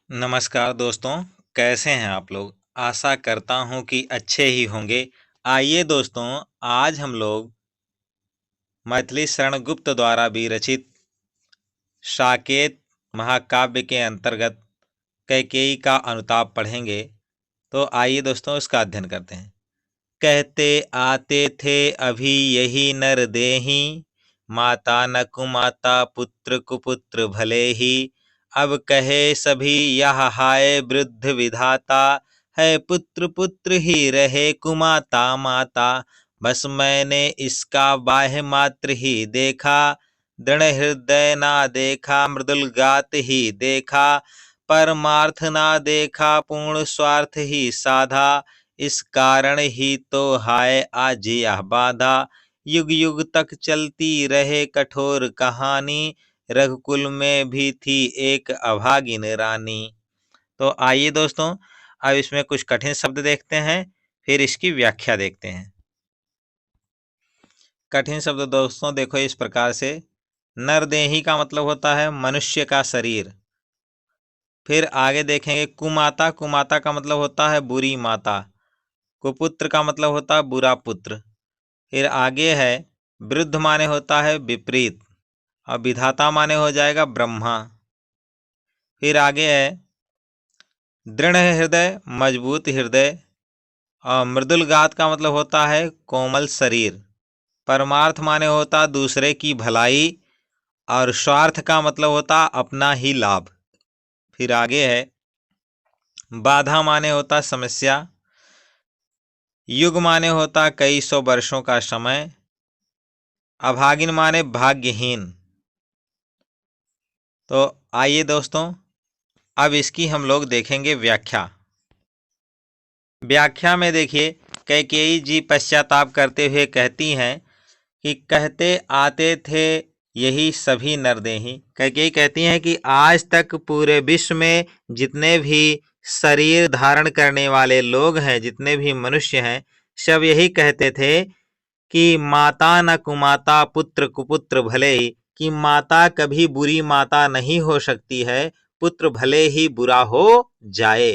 नमस्कार दोस्तों, कैसे हैं आप लोग? आशा करता हूँ कि अच्छे ही होंगे। आइए दोस्तों, आज हम लोग मैथिली शरण गुप्त द्वारा विरचित साकेत महाकाव्य के अंतर्गत कैकेयी का अनुताप पढ़ेंगे। तो आइए दोस्तों, इसका अध्ययन करते हैं। कहते आते थे अभी यही नर देही, माता न कुमाता पुत्र कुपुत्र भले ही। अब कहे सभी यह हाय वृद्ध विधाता, है पुत्र पुत्र ही रहे कुमाता माता। बस मैंने इसका बाह्य मात्र ही देखा, दृढ़ हृदय ना देखा मृदुल गात ही देखा। परमार्थ ना देखा पूर्ण स्वार्थ ही साधा, इस कारण ही तो हाय आज यह बाधा। युग युग तक चलती रहे कठोर कहानी, रघुकुल में भी थी एक अभागिन रानी। तो आइए दोस्तों, अब इसमें कुछ कठिन शब्द देखते हैं, फिर इसकी व्याख्या देखते हैं। कठिन शब्द दोस्तों देखो इस प्रकार से। नरदेही का मतलब होता है मनुष्य का शरीर। फिर आगे देखेंगे कुमाता, कुमाता का मतलब होता है बुरी माता। कुपुत्र का मतलब होता है बुरा पुत्र। फिर आगे है वृद्ध माने होता है विपरीत, और विधाता माने हो जाएगा ब्रह्मा। फिर आगे है दृढ़ हृदय, मजबूत हृदय, और मृदुल गात का मतलब होता है कोमल शरीर। परमार्थ माने होता दूसरे की भलाई, और स्वार्थ का मतलब होता अपना ही लाभ। फिर आगे है बाधा माने होता समस्या, युग माने होता कई सौ वर्षों का समय, अभागिन माने भाग्यहीन। तो आइए दोस्तों, अब इसकी हम लोग देखेंगे व्याख्या। व्याख्या में देखिए कैकेयी जी पश्चाताप करते हुए कहती हैं कि कहते आते थे यही सभी नरदेही। कैकेयी कहती हैं कि आज तक पूरे विश्व में जितने भी शरीर धारण करने वाले लोग हैं, जितने भी मनुष्य हैं, सब यही कहते थे कि माता न कुमाता पुत्र कुपुत्र भले ही, कि माता कभी बुरी माता नहीं हो सकती है, पुत्र भले ही बुरा हो जाए।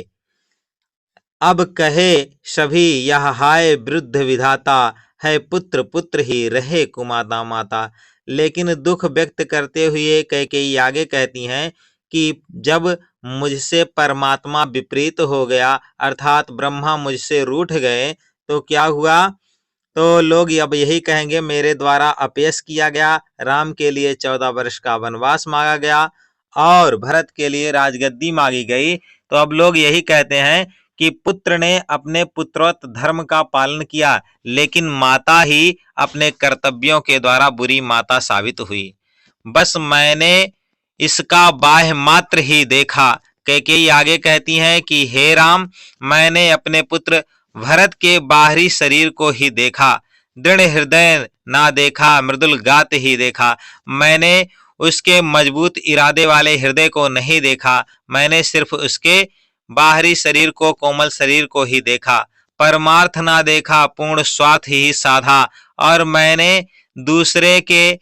अब कहे सभी यह हाय वृद्ध विधाता, है पुत्र पुत्र ही रहे कुमाता माता। लेकिन दुख व्यक्त करते हुए कैकेयी आगे कहती हैं कि जब मुझसे परमात्मा विपरीत हो गया, अर्थात ब्रह्मा मुझसे रूठ गए, तो क्या हुआ? तो लोग अब यही कहेंगे मेरे द्वारा अपयश किया गया, राम के लिए 14 वर्ष का वनवास मांगा गया और भरत के लिए राजगद्दी मांगी गई। तो अब लोग यही कहते हैं कि पुत्र ने अपने पुत्रवत धर्म का पालन किया, लेकिन माता ही अपने कर्तव्यों के द्वारा बुरी माता साबित हुई। बस मैंने इसका बाह्य मात्र ही देखा। कैकेयी आगे कहती हैं कि हे राम, मैंने अपने पुत्र भरत के बाहरी शरीर को ही देखा, दृढ़ हृदय ना देखा मृदुल गात ही देखा। मैंने उसके मजबूत इरादे वाले हृदय को नहीं देखा, मैंने सिर्फ उसके बाहरी शरीर को, कोमल शरीर को ही देखा। परमार्थ ना देखा पूर्ण स्वार्थ ही साधा, और मैंने दूसरे के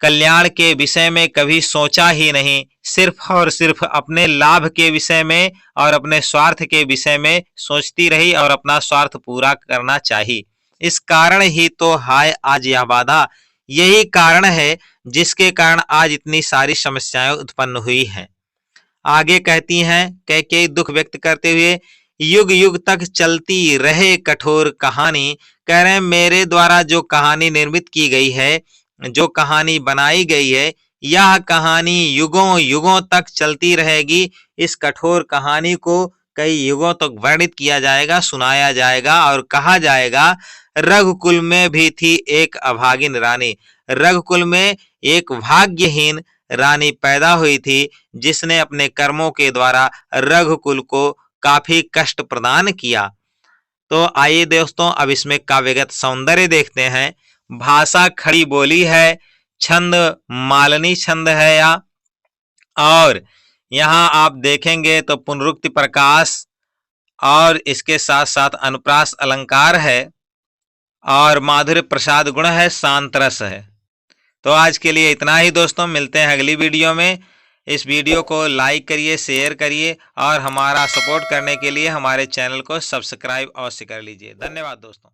कल्याण के विषय में कभी सोचा ही नहीं, सिर्फ और सिर्फ अपने लाभ के विषय में और अपने स्वार्थ के विषय में सोचती रही और अपना स्वार्थ पूरा करना चाहिए। इस कारण ही तो हाय आज यह बाधा। यही कारण है जिसके कारण आज इतनी सारी समस्याएं उत्पन्न हुई हैं। आगे कहती हैं कैकेयी दुख व्यक्त करते हुए, युग युग तक चलती रहे कठोर कहानी। कह रहे हैं मेरे द्वारा जो कहानी निर्मित की गई है, जो कहानी बनाई गई है, यह कहानी युगों युगों तक चलती रहेगी। इस कठोर कहानी को कई युगों तक वर्णित किया जाएगा, सुनाया जाएगा और कहा जाएगा रघुकुल में भी थी एक अभागिन रानी। रघुकुल में एक भाग्यहीन रानी पैदा हुई थी, जिसने अपने कर्मों के द्वारा रघुकुल को काफी कष्ट प्रदान किया। तो आइए दोस्तों, अब इसमें काव्यगत सौंदर्य देखते हैं। भाषा खड़ी बोली है, छंद मालनी छंद है या, और यहाँ आप देखेंगे तो पुनरुक्ति प्रकाश और इसके साथ साथ अनुप्रास अलंकार है, और माधुर्य प्रसाद गुण है, शांत रस है। तो आज के लिए इतना ही दोस्तों, मिलते हैं अगली वीडियो में। इस वीडियो को लाइक करिए, शेयर करिए और हमारा सपोर्ट करने के लिए हमारे चैनल को सब्सक्राइब अवश्य कर लीजिए। धन्यवाद दोस्तों।